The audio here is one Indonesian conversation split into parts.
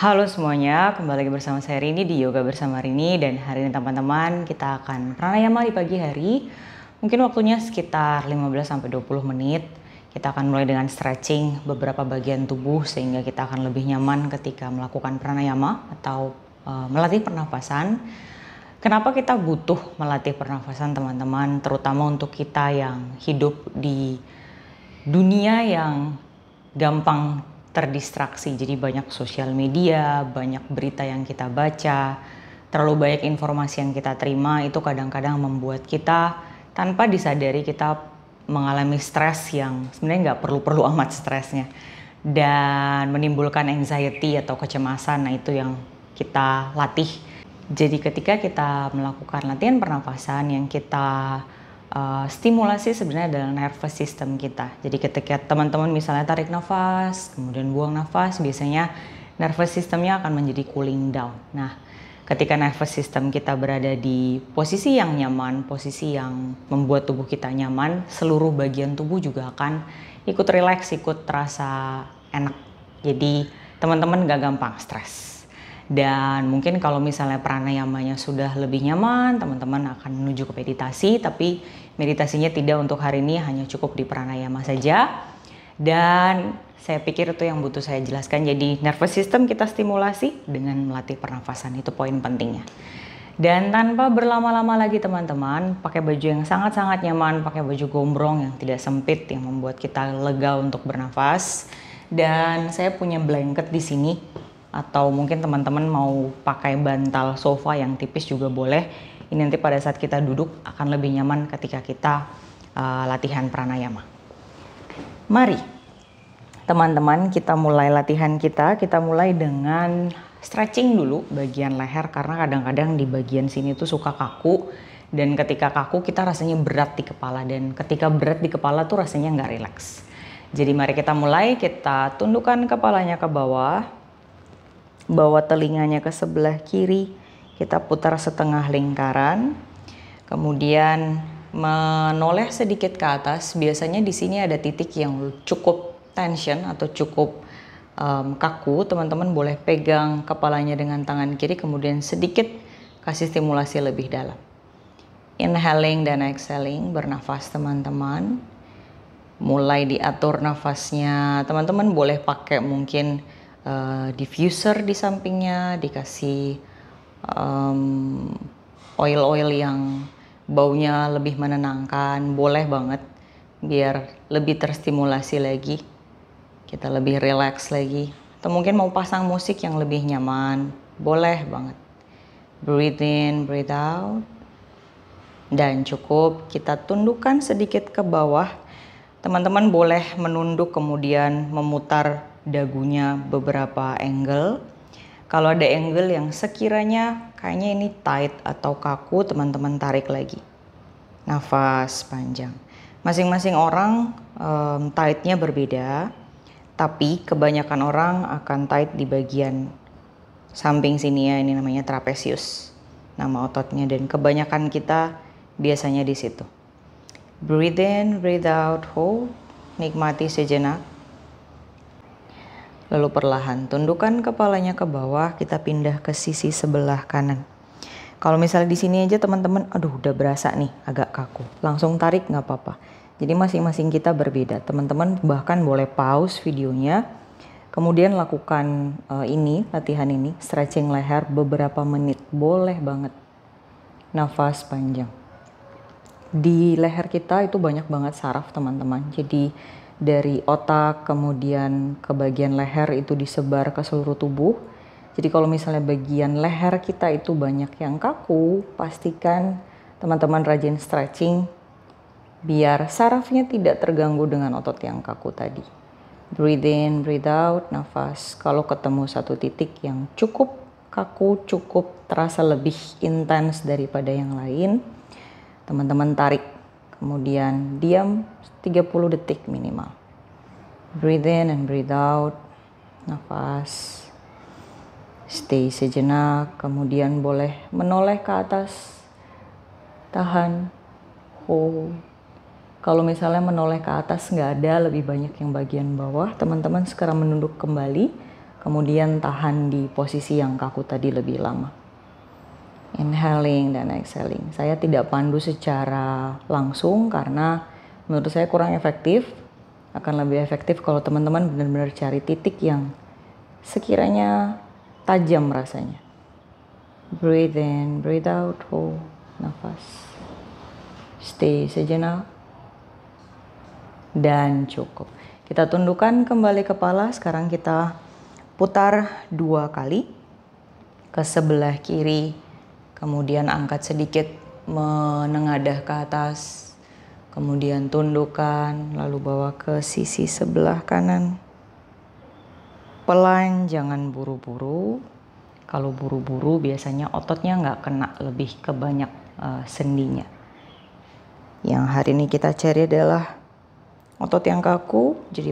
Halo semuanya, kembali lagi bersama saya Rini di Yoga Bersama Rini. Dan hari ini teman-teman kita akan pranayama di pagi hari. Mungkin waktunya sekitar 15-20 menit. Kita akan mulai dengan stretching beberapa bagian tubuh sehingga kita akan lebih nyaman ketika melakukan pranayama atau melatih pernafasan. Kenapa kita butuh melatih pernafasan teman-teman, terutama untuk kita yang hidup di dunia yang gampang terdistraksi, jadi banyak sosial media, banyak berita yang kita baca, terlalu banyak informasi yang kita terima, itu kadang-kadang membuat kita tanpa disadari kita mengalami stres yang sebenarnya nggak perlu-perlu amat stresnya dan menimbulkan anxiety atau kecemasan. Nah, itu yang kita latih. Jadi ketika kita melakukan latihan pernafasan, yang kita stimulasi sebenarnya adalah nervous system kita. Jadi ketika teman-teman misalnya tarik nafas, kemudian buang nafas, biasanya nervous systemnya akan menjadi cooling down. Nah, ketika nervous system kita berada di posisi yang nyaman, posisi yang membuat tubuh kita nyaman, seluruh bagian tubuh juga akan ikut relax, ikut terasa enak. Jadi teman-teman gak gampang stres. Dan mungkin kalau misalnya pranayamanya sudah lebih nyaman, teman-teman akan menuju ke meditasi, tapi meditasinya tidak untuk hari ini, hanya cukup di pranayama saja. Dan saya pikir itu yang butuh saya jelaskan. Jadi nervous system kita stimulasi dengan melatih pernafasan, itu poin pentingnya. Dan tanpa berlama-lama lagi teman-teman, pakai baju yang sangat-sangat nyaman, pakai baju gombrong yang tidak sempit, yang membuat kita lega untuk bernafas. Dan saya punya blanket di sini, atau mungkin teman-teman mau pakai bantal sofa yang tipis juga boleh. Ini nanti pada saat kita duduk akan lebih nyaman ketika kita latihan pranayama. Mari teman-teman kita mulai latihan kita. Kita mulai dengan stretching dulu bagian leher, karena kadang-kadang di bagian sini tuh suka kaku. Dan ketika kaku kita rasanya berat di kepala, dan ketika berat di kepala tuh rasanya nggak rileks. Jadi mari kita mulai, kita tundukkan kepalanya ke bawah. Bawa telinganya ke sebelah kiri, kita putar setengah lingkaran, kemudian menoleh sedikit ke atas. Biasanya di sini ada titik yang cukup tension atau cukup kaku. Teman-teman boleh pegang kepalanya dengan tangan kiri, kemudian sedikit kasih stimulasi lebih dalam. Inhaling dan exhaling, bernafas teman-teman. Mulai diatur nafasnya, teman-teman boleh pakai mungkin diffuser di sampingnya, dikasih oil-oil yang baunya lebih menenangkan, boleh banget biar lebih terstimulasi lagi, kita lebih relax lagi. Atau mungkin mau pasang musik yang lebih nyaman, boleh banget. Breathe in, breathe out. Dan cukup kita tundukkan sedikit ke bawah. Teman-teman boleh menunduk kemudian memutar dagunya beberapa angle. Kalau ada angle yang sekiranya kayaknya ini tight atau kaku, teman-teman tarik lagi. Nafas panjang. Masing-masing orang tightnya berbeda, tapi kebanyakan orang akan tight di bagian samping sini ya, ini namanya trapezius, nama ototnya, dan kebanyakan kita biasanya di situ. Breathe in, breathe out, hold, nikmati sejenak. Lalu perlahan tundukkan kepalanya ke bawah, kita pindah ke sisi sebelah kanan. Kalau misalnya di sini aja teman-teman, aduh udah berasa nih agak kaku, langsung tarik nggak apa-apa. Jadi masing-masing kita berbeda. Teman-teman bahkan boleh pause videonya, kemudian lakukan latihan ini, stretching leher beberapa menit, boleh banget. Nafas panjang. Di leher kita itu banyak banget saraf teman-teman. Jadi dari otak kemudian ke bagian leher itu disebar ke seluruh tubuh. Jadi kalau misalnya bagian leher kita itu banyak yang kaku, pastikan teman-teman rajin stretching biar sarafnya tidak terganggu dengan otot yang kaku tadi. Breathe in, breathe out, nafas. Kalau ketemu satu titik yang cukup kaku, cukup terasa lebih intens daripada yang lain, teman-teman tarik, kemudian diam 30 detik minimal. Breathe in and breathe out, nafas. Stay sejenak, kemudian boleh menoleh ke atas, tahan, hold. Kalau misalnya menoleh ke atas nggak ada, lebih banyak yang bagian bawah, teman-teman sekarang menunduk kembali, Kemudian tahan di posisi yang kaku tadi lebih lama. Inhaling dan exhaling. Saya tidak pandu secara langsung karena menurut saya kurang efektif. Akan lebih efektif kalau teman-teman benar-benar cari titik yang sekiranya tajam rasanya. Breathe in, breathe out, hold nafas. Stay sejenak. Dan cukup. Kita tundukkan kembali kepala. Sekarang kita putar 2 kali ke sebelah kiri, kemudian angkat sedikit menengadah ke atas, kemudian tundukkan, lalu bawa ke sisi sebelah kanan. Pelan, jangan buru-buru. Kalau buru-buru biasanya ototnya nggak kena, lebih ke banyak sendinya. Yang hari ini kita cari adalah otot yang kaku, jadi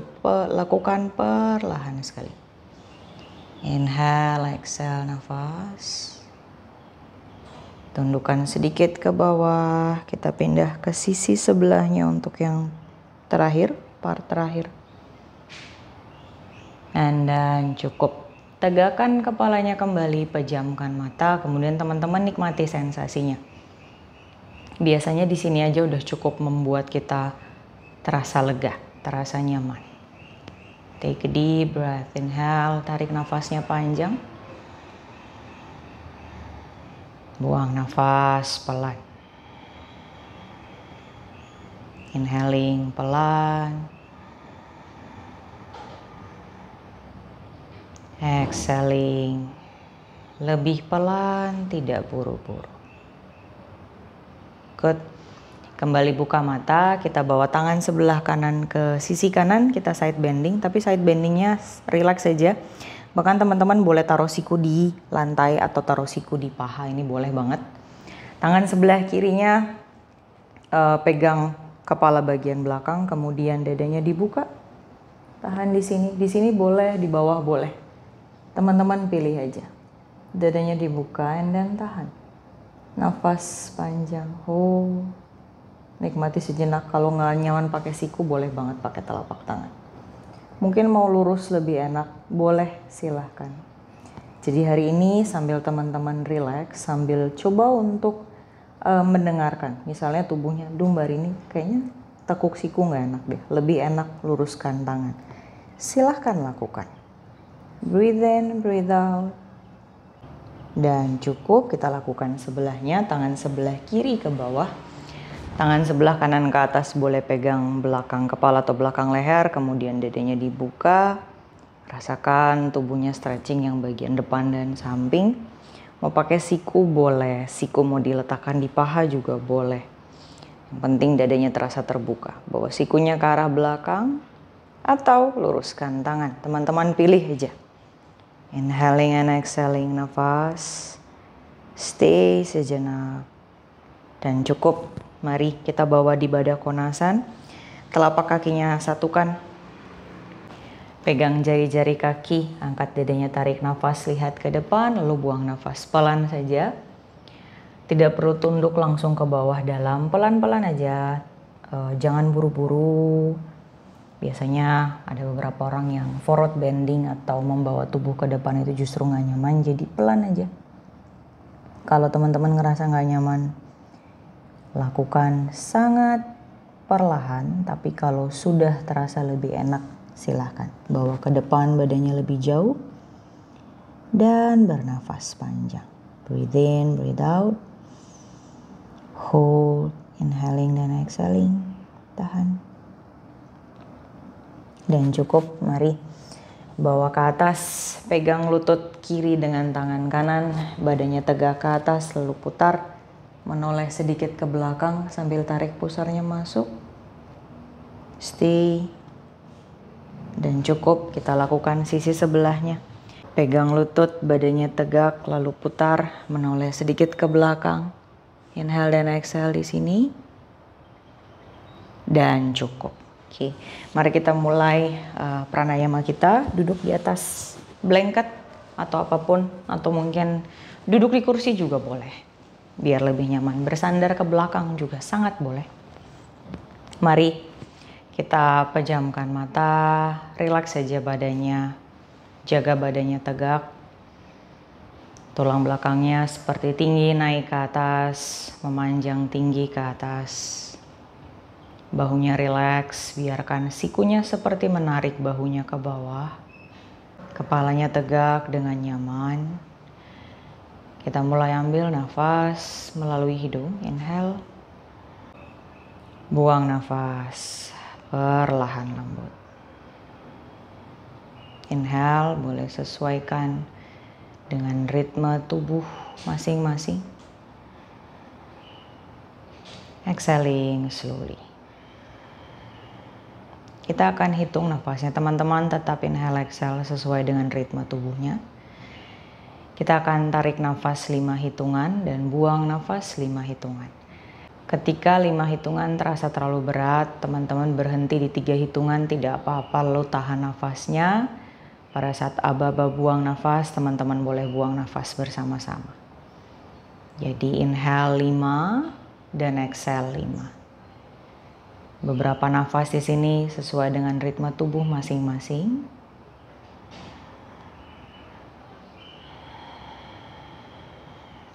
lakukan perlahan sekali. Inhale, exhale, nafas. Tundukkan sedikit ke bawah. Kita pindah ke sisi sebelahnya untuk yang terakhir, part terakhir. Dan cukup. Tegakkan kepalanya kembali, pejamkan mata, kemudian teman-teman nikmati sensasinya. Biasanya di sini aja udah cukup membuat kita terasa lega, terasa nyaman. Take a deep breath, inhale, tarik nafasnya panjang. Buang nafas pelan. Inhaling pelan. Exhaling lebih pelan, tidak buru-buru. Good. Kembali buka mata, kita bawa tangan sebelah kanan ke sisi kanan, kita side bending, tapi side bendingnya relax saja. Bahkan teman-teman boleh taruh siku di lantai atau taruh siku di paha, ini boleh banget. Tangan sebelah kirinya pegang kepala bagian belakang, kemudian dadanya dibuka. Tahan di sini boleh, di bawah boleh. Teman-teman pilih aja. Dadanya dibuka dan tahan. Nafas panjang, hold. Nikmati sejenak. Kalau nggak nyaman pakai siku, boleh banget pakai telapak tangan. Mungkin mau lurus lebih enak, boleh, silahkan. Jadi hari ini sambil teman-teman relax, sambil coba untuk mendengarkan. Misalnya tubuhnya, Mbak ini kayaknya tekuk siku nggak enak deh. Lebih enak luruskan tangan. Silahkan lakukan. Breathe in, breathe out. Dan cukup, kita lakukan sebelahnya, tangan sebelah kiri ke bawah. Tangan sebelah kanan ke atas boleh pegang belakang kepala atau belakang leher, kemudian dadanya dibuka. Rasakan tubuhnya stretching yang bagian depan dan samping. Mau pakai siku boleh, siku mau diletakkan di paha juga boleh. Yang penting dadanya terasa terbuka. Bawa sikunya ke arah belakang atau luruskan tangan. Teman-teman pilih aja. Inhaling and exhaling, nafas. Stay sejenak. Dan cukup. Mari kita bawa di Baddha Konasana. Telapak kakinya satukan. Pegang jari-jari kaki, angkat dadanya, tarik nafas, lihat ke depan, lalu buang nafas. Pelan saja. Tidak perlu tunduk langsung ke bawah dalam, pelan-pelan aja. Jangan buru-buru. Biasanya ada beberapa orang yang forward bending atau membawa tubuh ke depan itu justru nggak nyaman, jadi pelan aja. Kalau teman-teman ngerasa nggak nyaman, lakukan sangat perlahan, tapi kalau sudah terasa lebih enak, silahkan bawa ke depan badannya lebih jauh dan bernafas panjang. Breathe in, breathe out, hold, inhaling dan exhaling, tahan. Dan cukup, mari bawa ke atas, pegang lutut kiri dengan tangan kanan, badannya tegak ke atas, lalu putar. Menoleh sedikit ke belakang sambil tarik pusarnya masuk. Stay. Dan cukup, kita lakukan sisi sebelahnya. Pegang lutut, badannya tegak, lalu putar, menoleh sedikit ke belakang. Inhale dan exhale di sini. Dan cukup. Oke, mari kita mulai pranayama kita. Duduk di atas blanket atau apapun, atau mungkin duduk di kursi juga boleh. Biar lebih nyaman, bersandar ke belakang juga sangat boleh. Mari kita pejamkan mata, relax saja badannya. Jaga badannya tegak. Tulang belakangnya seperti tinggi naik ke atas, memanjang tinggi ke atas. Bahunya rileks, biarkan sikunya seperti menarik bahunya ke bawah. Kepalanya tegak dengan nyaman. Kita mulai ambil nafas melalui hidung, inhale. Buang nafas, perlahan lembut. Inhale, boleh sesuaikan dengan ritme tubuh masing-masing. Exhaling slowly. Kita akan hitung nafasnya. Teman-teman tetap inhale exhale sesuai dengan ritme tubuhnya. Kita akan tarik nafas 5 hitungan dan buang nafas 5 hitungan. Ketika 5 hitungan terasa terlalu berat, teman-teman berhenti di 3 hitungan, tidak apa-apa, lalu tahan nafasnya. Pada saat aba-aba buang nafas, teman-teman boleh buang nafas bersama-sama. Jadi inhale 5 dan exhale 5. Beberapa nafas di sini sesuai dengan ritme tubuh masing-masing.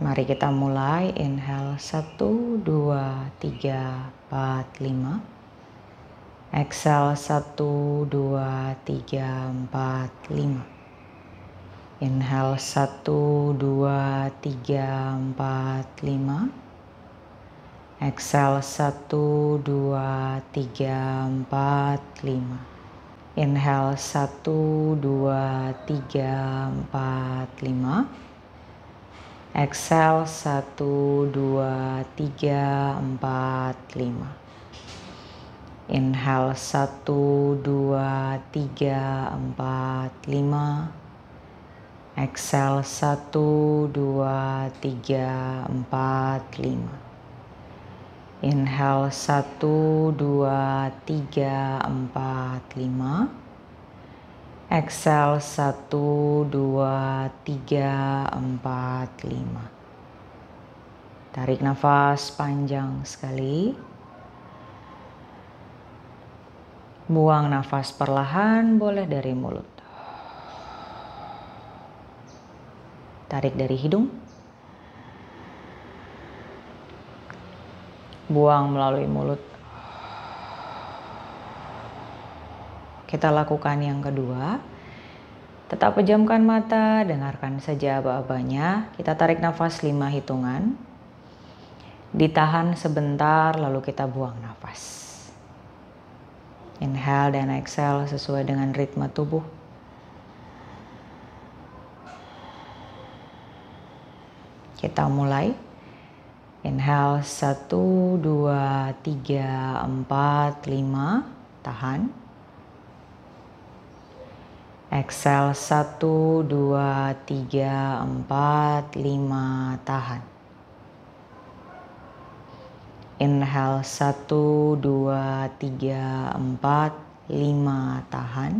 Mari kita mulai. Inhale 1, 2, 3, 4, 5. Exhale 1, 2, 3, 4, 5. Inhale 1, 2, 3, 4, 5. Exhale 1, 2, 3, 4, 5. Inhale 1, 2, 3, 4, 5. Exhale 1, 2, 3, 4, 5. Inhale 1, 2, 3, 4, 5. Exhale 1, 2, 3, 4, 5. Inhale 1, 2, 3, 4, 5. Exhale 1, 2, 3, 4, 5. Tarik nafas panjang sekali. Buang nafas perlahan, boleh dari mulut. Tarik dari hidung. Buang melalui mulut. Kita lakukan yang kedua. Tetap pejamkan mata, dengarkan saja aba-abanya. Kita tarik nafas 5 hitungan. Ditahan sebentar, lalu kita buang nafas. Inhale dan exhale sesuai dengan ritme tubuh. Kita mulai. Inhale 1, 2, 3, 4, 5. Tahan. Exhale 1, 2, 3, 4, 5. Tahan. Inhale 1, 2, 3, 4, 5. Tahan.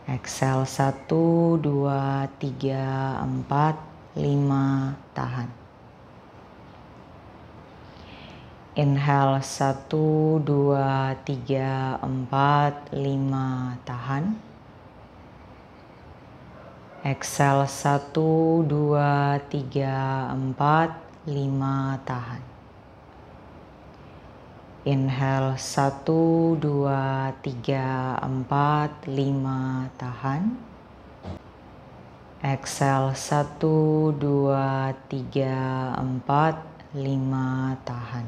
Exhale 1, 2, 3, 4, 5. Tahan. Inhale 1, 2, 3, 4, 5. Tahan. Exhale 1, 2, 3, 4, 5. Tahan. Inhale 1, 2, 3, 4, 5. Tahan. Exhale 1, 2, 3, 4, 5. Tahan.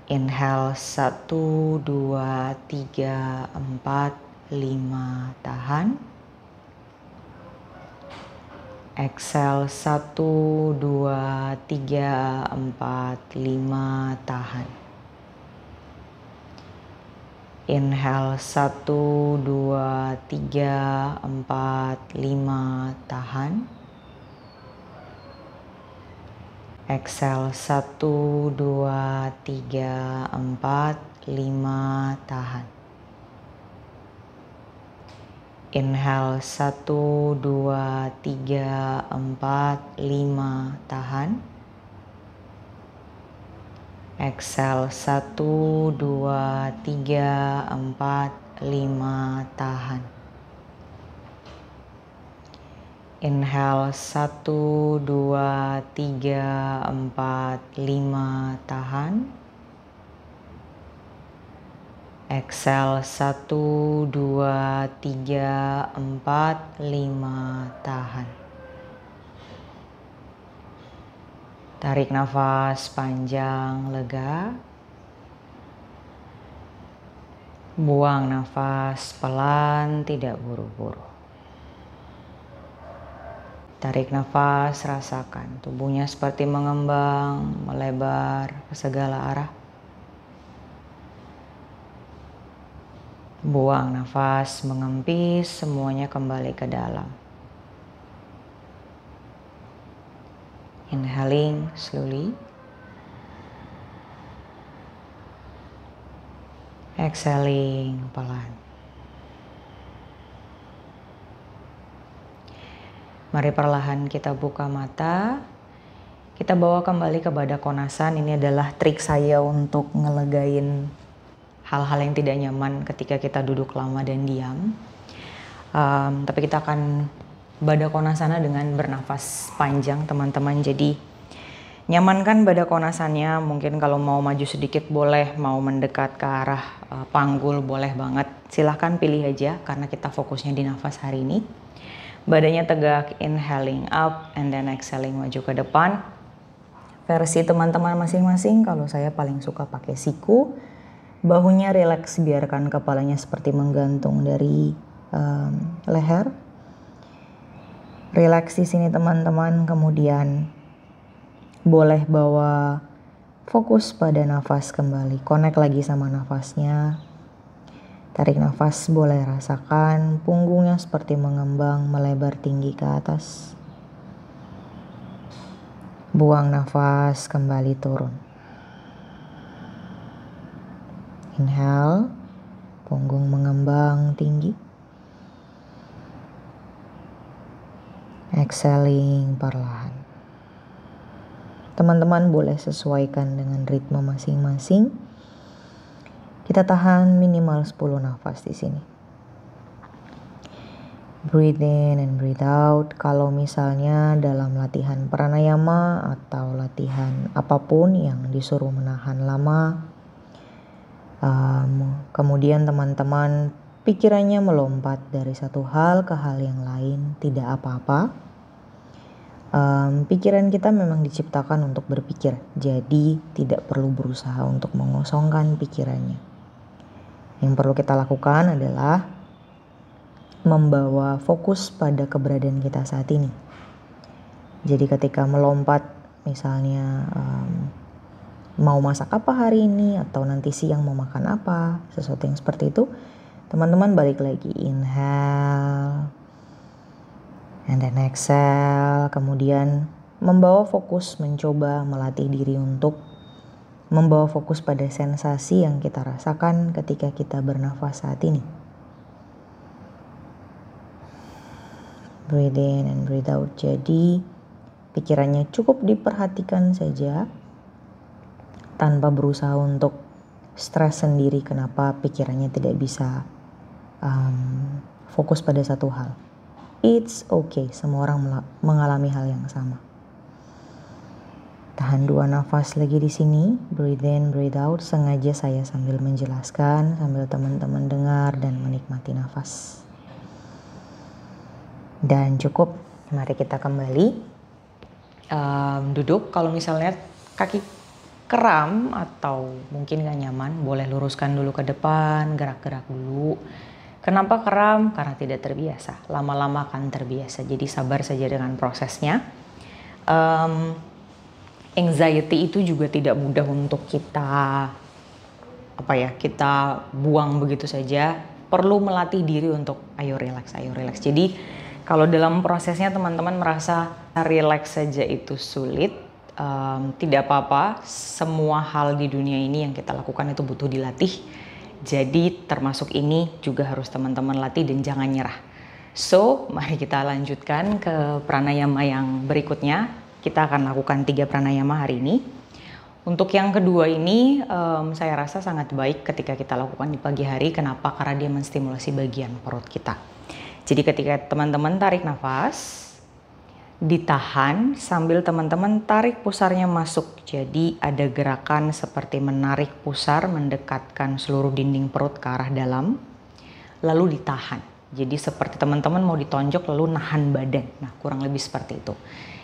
Inhale 1, 2, 3, 4, 5. Tahan. Exhale 1, 2, 3, 4, 5. Tahan. Inhale 1, 2, 3, 4, 5. Tahan. Exhale 1, 2, 3, 4, 5. Tahan. Inhale 1, 2, 3, 4, 5. Tahan. Exhale 1, 2, 3, 4, 5, tahan. Inhale 1, 2, 3, 4, 5, tahan. Exhale 1, 2, 3, 4, 5, tahan. Tarik nafas panjang, lega. Buang nafas pelan, tidak buru-buru. Tarik nafas, rasakan tubuhnya seperti mengembang, melebar ke segala arah. Buang nafas, mengempis, semuanya kembali ke dalam. Inhaling slowly. Exhaling pelan. Mari perlahan kita buka mata. Kita bawa kembali ke badak konasan. Ini adalah trik saya untuk ngelegain hal-hal yang tidak nyaman ketika kita duduk lama dan diam. Tapi kita akan badak konasana dengan bernafas panjang, teman-teman. Jadi nyamankan badak konasannya. Mungkin kalau mau maju sedikit boleh, mau mendekat ke arah panggul boleh banget. Silahkan pilih aja karena kita fokusnya di nafas hari ini. Badannya tegak, inhaling up and then exhaling maju ke depan. Versi teman-teman masing-masing, kalau saya paling suka pakai siku. Bahunya rileks, biarkan kepalanya seperti menggantung dari leher. Rileks di sini teman-teman, kemudian boleh bawa fokus pada nafas kembali. Connect lagi sama nafasnya. Tarik nafas, boleh rasakan punggungnya seperti mengembang, melebar tinggi ke atas. Buang nafas, kembali turun. Inhale, punggung mengembang tinggi. Exhaling perlahan. Teman-teman boleh sesuaikan dengan ritme masing-masing. Kita tahan minimal 10 nafas di sini. Breathe in and breathe out. Kalau misalnya dalam latihan pranayama atau latihan apapun yang disuruh menahan lama, kemudian teman-teman pikirannya melompat dari satu hal ke hal yang lain, tidak apa-apa. Pikiran kita memang diciptakan untuk berpikir, jadi tidak perlu berusaha untuk mengosongkan pikirannya. Yang perlu kita lakukan adalah membawa fokus pada keberadaan kita saat ini. Jadi ketika melompat, misalnya mau masak apa hari ini, atau nanti siang mau makan apa, sesuatu yang seperti itu, teman-teman balik lagi, inhale and then exhale. Kemudian membawa fokus, mencoba melatih diri untuk membawa fokus pada sensasi yang kita rasakan ketika kita bernafas saat ini. Breathe in and breathe out. Jadi pikirannya cukup diperhatikan saja tanpa berusaha untuk stres sendiri kenapa pikirannya tidak bisa fokus pada satu hal. It's okay, semua orang mengalami hal yang sama. Tahan 2 nafas lagi di sini. Breathe in, breathe out. Sengaja saya sambil menjelaskan, sambil teman-teman dengar dan menikmati nafas. Dan cukup. Mari kita kembali. Duduk. Kalau misalnya kaki kram atau mungkin gak nyaman, boleh luruskan dulu ke depan, gerak-gerak dulu. Kenapa kram? Karena tidak terbiasa. Lama-lama akan terbiasa. Jadi sabar saja dengan prosesnya. Anxiety itu juga tidak mudah untuk kita kita buang begitu saja. Perlu melatih diri untuk ayo relax. Jadi kalau dalam prosesnya teman-teman merasa relax saja itu sulit, tidak apa-apa. Semua hal di dunia ini yang kita lakukan itu butuh dilatih. Jadi termasuk ini juga harus teman-teman latih dan jangan nyerah. So, mari kita lanjutkan ke pranayama yang berikutnya. Kita akan lakukan 3 pranayama hari ini. Untuk yang kedua ini saya rasa sangat baik ketika kita lakukan di pagi hari. Kenapa? Karena dia menstimulasi bagian perut kita. Jadi ketika teman-teman tarik nafas, ditahan sambil teman-teman tarik pusarnya masuk. Jadi ada gerakan seperti menarik pusar, mendekatkan seluruh dinding perut ke arah dalam, lalu ditahan. Jadi seperti teman-teman mau ditonjok lalu nahan badan. Nah, kurang lebih seperti itu.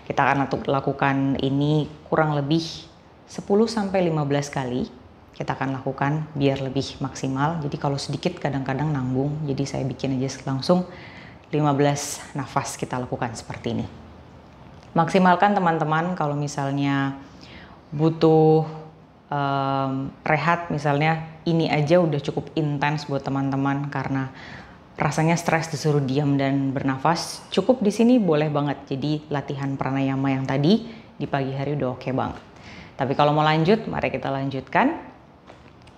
Kita akan lakukan ini kurang lebih 10-15 kali. Kita akan lakukan biar lebih maksimal. Jadi kalau sedikit kadang-kadang nanggung. Jadi saya bikin aja langsung 15 nafas kita lakukan seperti ini. Maksimalkan teman-teman kalau misalnya butuh rehat, misalnya ini aja udah cukup intens buat teman-teman karena rasanya stres disuruh diam dan bernafas. Cukup di sini boleh banget. Jadi latihan pranayama yang tadi di pagi hari udah oke banget. Tapi kalau mau lanjut, mari kita lanjutkan.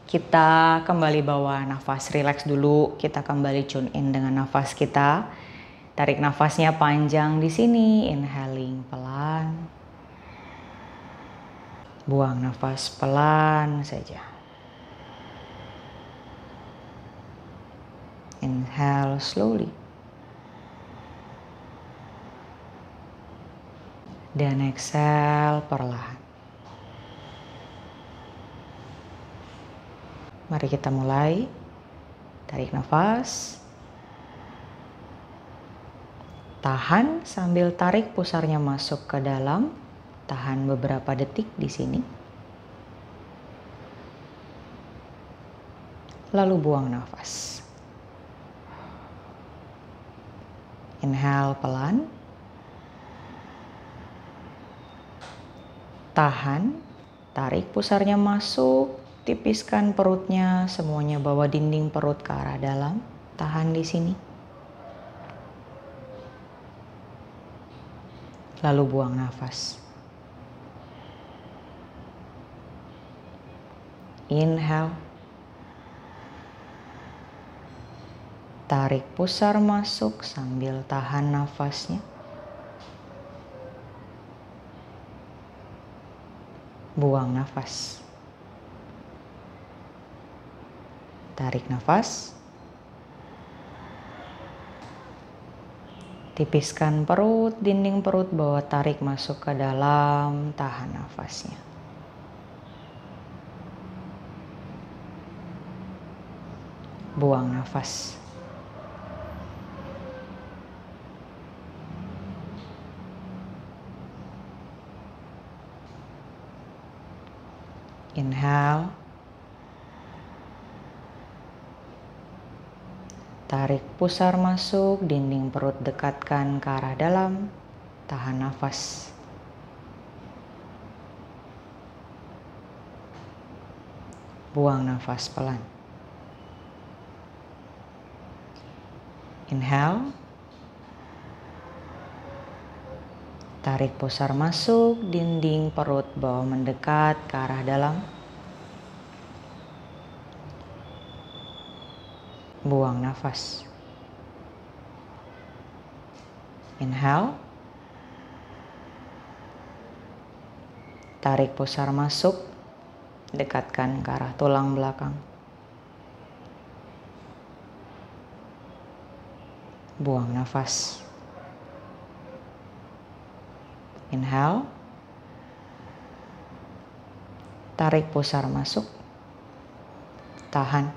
Kita kembali bawa nafas, relax dulu. Kita kembali tune in dengan nafas kita. Tarik nafasnya panjang di sini, inhaling pelan. Buang nafas pelan saja. Inhale slowly. Dan exhale perlahan. Mari kita mulai. Tarik nafas. Tahan sambil tarik pusarnya masuk ke dalam. Tahan beberapa detik di sini. Lalu buang nafas. Inhale pelan. Tahan, tarik pusarnya masuk, tipiskan perutnya, semuanya bawa dinding perut ke arah dalam. Tahan di sini. Lalu buang nafas. Inhale. Tarik pusar masuk sambil tahan nafasnya. Buang nafas. Tarik nafas. Tipiskan perut, dinding perut, bawa tarik masuk ke dalam, tahan nafasnya. Buang nafas. Inhale. Tarik pusar masuk, dinding perut dekatkan ke arah dalam, tahan nafas. Buang nafas pelan. Inhale. Tarik pusar masuk, dinding perut bawa mendekat ke arah dalam. Buang nafas. Inhale. Tarik pusar masuk, dekatkan ke arah tulang belakang. Buang nafas. Inhale. Tarik pusar masuk. Tahan.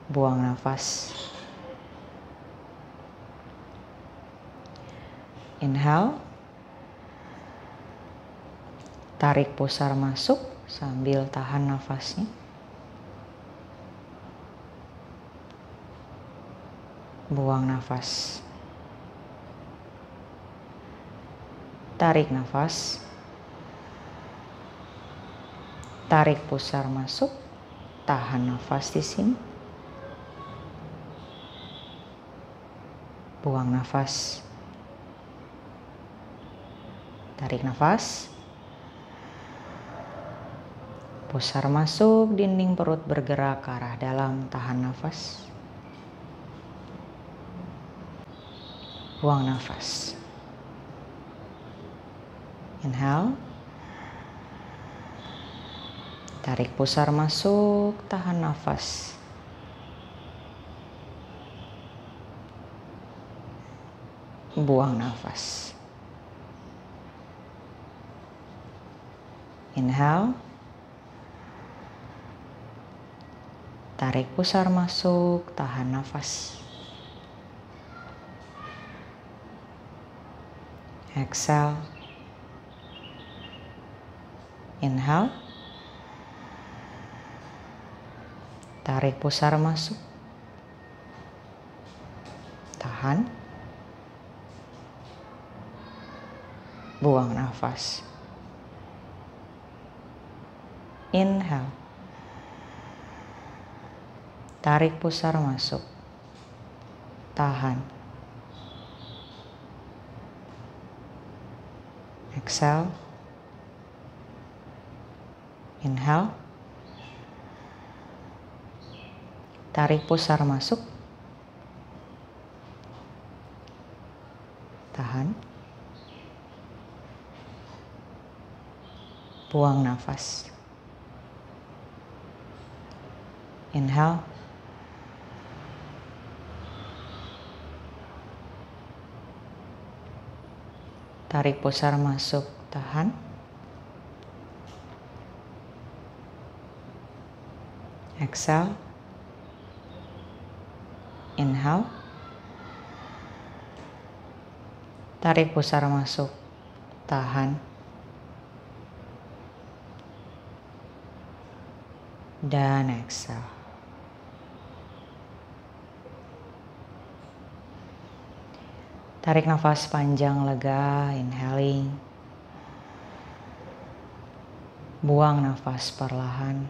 Buang nafas. Inhale. Tarik pusar masuk sambil tahan nafasnya. Buang nafas. Tarik nafas. Tarik pusar masuk. Tahan nafas di sini. Buang nafas. Tarik nafas. Pusar masuk, dinding perut bergerak ke arah dalam, tahan nafas. Buang nafas. Inhale. Tarik pusar masuk, tahan nafas. Buang nafas. Inhale. Tarik pusar masuk, tahan nafas. Exhale. Inhale. Tarik pusar masuk. Tahan. Buang nafas. Inhale. Tarik pusar masuk. Tahan. Exhale. Inhale. Tarik pusar masuk. Tahan. Buang nafas. Inhale. Tarik pusar masuk, tahan. Exhale. Inhale. Tarik pusar masuk, tahan. Dan exhale. Tarik nafas panjang lega, inhaling. Buang nafas perlahan.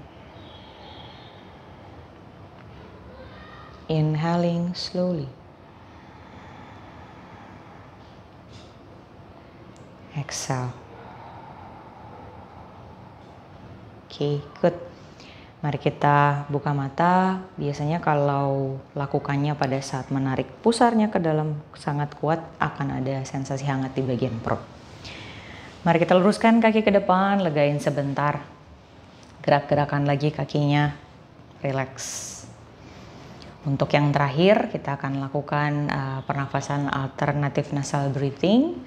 Inhaling slowly. Exhale. Oke, good. Mari kita buka mata. Biasanya kalau lakukannya pada saat menarik pusarnya ke dalam sangat kuat, akan ada sensasi hangat di bagian perut. Mari kita luruskan kaki ke depan, legain sebentar. Gerak-gerakan lagi kakinya, relax. Untuk yang terakhir, kita akan lakukan pernafasan alternatif nasal breathing.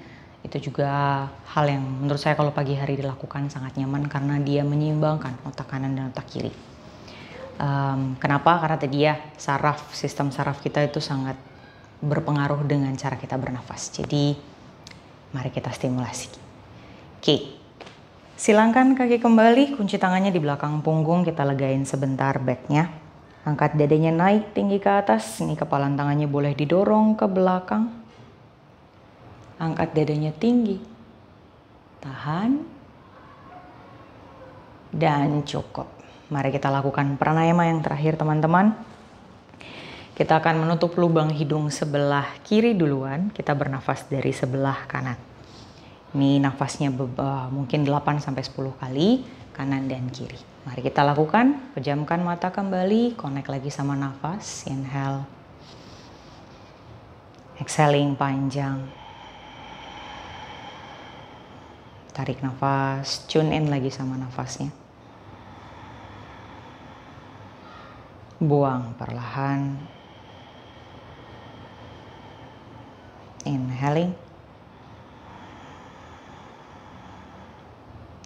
Itu juga hal yang menurut saya kalau pagi hari dilakukan sangat nyaman karena dia menyeimbangkan otak kanan dan otak kiri. Kenapa? Karena tadi ya sistem saraf kita itu sangat berpengaruh dengan cara kita bernafas. Jadi mari kita stimulasi. Oke, silangkan kaki kembali, kunci tangannya di belakang punggung, kita legain sebentar backnya. Angkat dadanya naik tinggi ke atas, ini kepalan tangannya boleh didorong ke belakang. Angkat dadanya tinggi, tahan, dan cukup. Mari kita lakukan pranayama yang terakhir teman-teman. Kita akan menutup lubang hidung sebelah kiri duluan, kita bernafas dari sebelah kanan. Ini nafasnya mungkin 8-10 kali, kanan dan kiri. Mari kita lakukan, pejamkan mata kembali, connect lagi sama nafas, inhale. Exhaling panjang. Tarik nafas, tune in lagi sama nafasnya. Buang perlahan. Inhaling.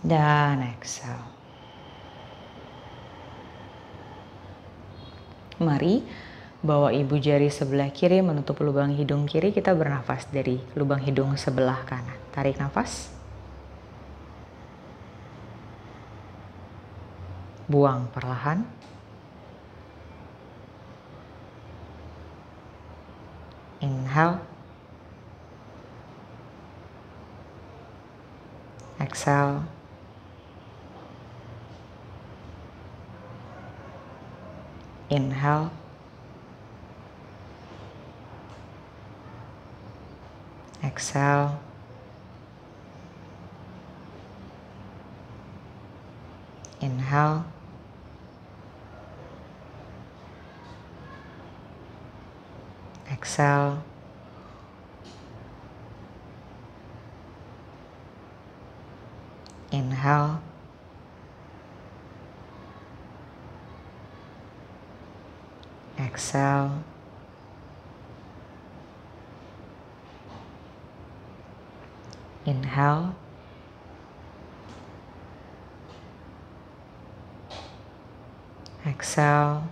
Dan exhale. Mari bawa ibu jari sebelah kiri menutup lubang hidung kiri, kita bernafas dari lubang hidung sebelah kanan. Tarik nafas. Buang perlahan. Inhale. Exhale. Inhale. Exhale. Inhale. Exhale. Inhale. Exhale. Inhale. Exhale.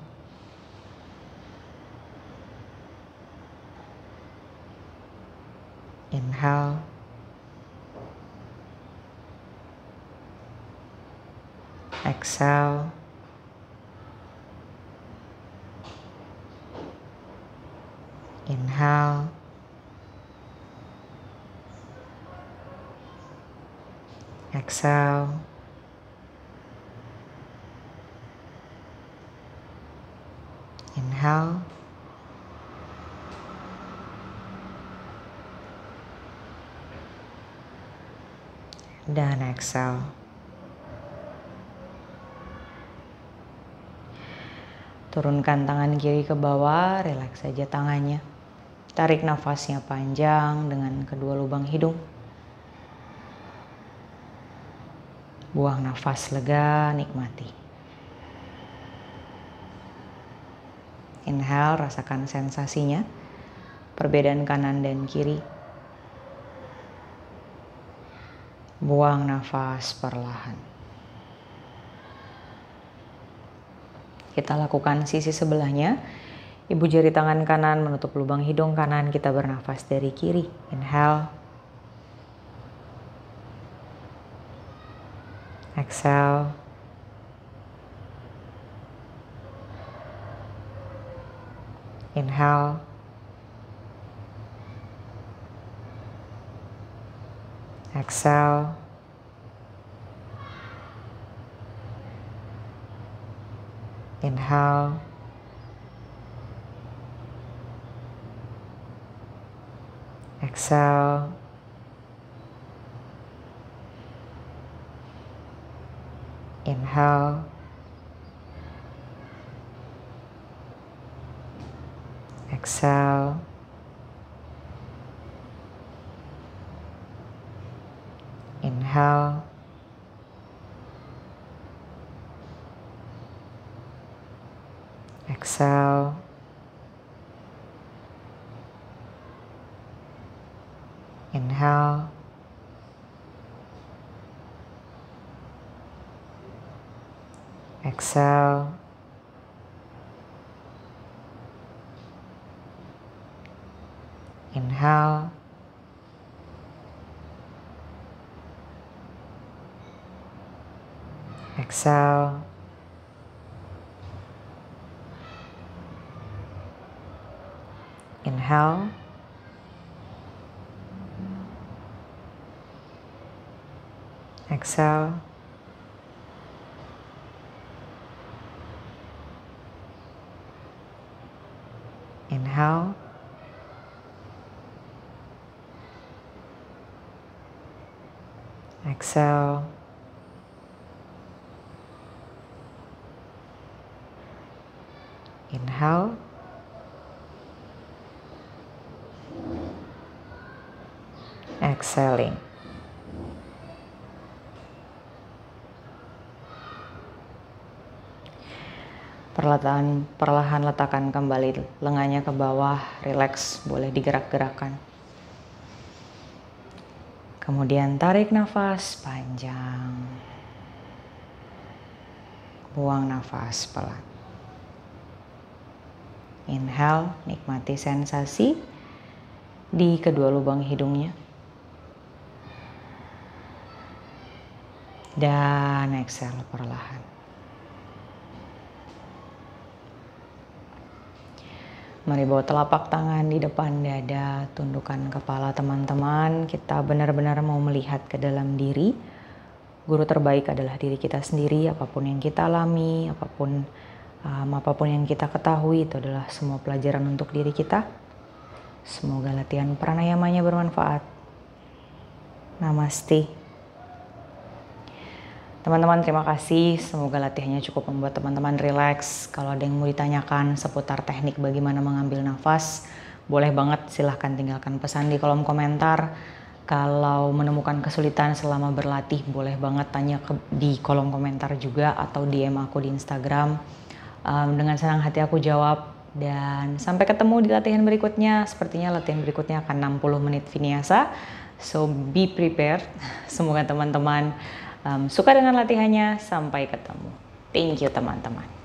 Inhale. Exhale. Inhale. Exhale. Inhale. Dan exhale. Turunkan tangan kiri ke bawah, rileks saja tangannya. Tarik nafasnya panjang dengan kedua lubang hidung. Buang nafas lega, nikmati. Inhale, rasakan sensasinya. Perbedaan kanan dan kiri. Buang nafas perlahan. Kita lakukan sisi sebelahnya. Ibu jari tangan kanan menutup lubang hidung kanan. Kita bernafas dari kiri. Inhale. Exhale. Inhale. Exhale. Inhale. Exhale. Inhale. Exhale. Inhale. Exhale. Inhale. Exhale. Inhale. Exhale. Inhale. Exhale. Inhale. Exhale. Inhale. Exhaling. Perlahan letakkan kembali lengannya ke bawah, rileks, boleh digerak-gerakkan. Kemudian tarik nafas panjang. Buang nafas pelan. Inhale, nikmati sensasi di kedua lubang hidungnya. Dan exhale perlahan. Mari bawa telapak tangan di depan dada, tundukkan kepala teman-teman. Kita benar-benar mau melihat ke dalam diri. Guru terbaik adalah diri kita sendiri. Apapun yang kita alami, apapun yang kita ketahui, itu adalah semua pelajaran untuk diri kita. Semoga latihan pranayamanya bermanfaat. Namaste. Teman-teman, terima kasih. Semoga latihannya cukup membuat teman-teman rileks. Kalau ada yang mau ditanyakan seputar teknik bagaimana mengambil nafas, boleh banget, silahkan tinggalkan pesan di kolom komentar. Kalau menemukan kesulitan selama berlatih, boleh banget tanya di kolom komentar juga atau DM aku di Instagram. Dengan senang hati aku jawab. Dan sampai ketemu di latihan berikutnya. Sepertinya latihan berikutnya akan 60 menit vinyasa. So be prepared. Semoga teman-teman suka dengan latihannya. Sampai ketemu. Thank you teman-teman.